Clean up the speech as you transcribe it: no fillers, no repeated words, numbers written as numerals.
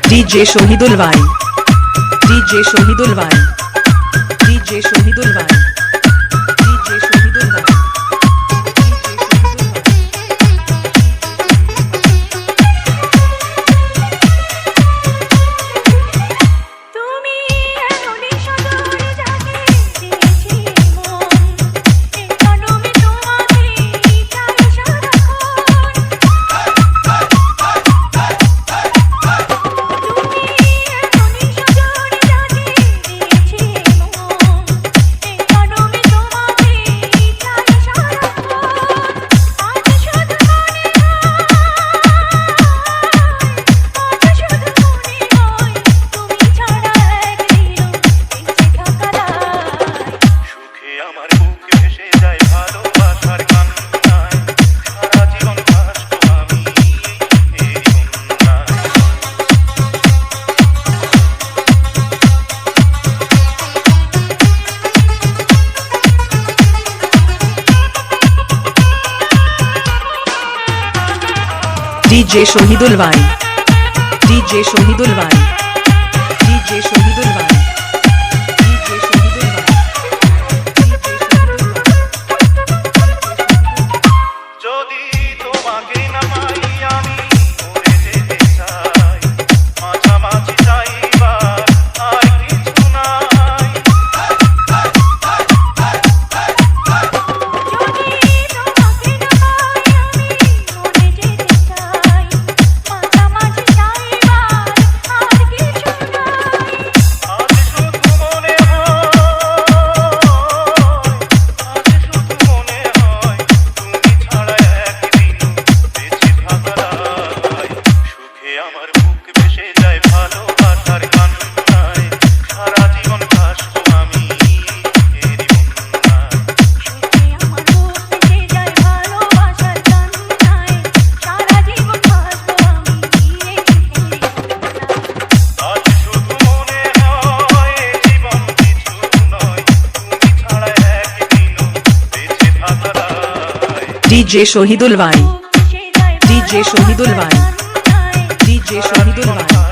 DJ Shohidul Vai, DJ Shohidul Vai, DJ Shohidul Vai, DJ Shohidul Vai. DJ Shohidul Vai, DJ Shohidul Vai, DJ Shohidul Vai, DJ Shohidul Vai. যদি তোমাকে নামাই আমি উড়ে যেতে চাই মাঝামাঝি যাইবার আর কিছু নাই DJ Shohidul Vai, DJ Shohidul Vai, DJ Shohidul Vai.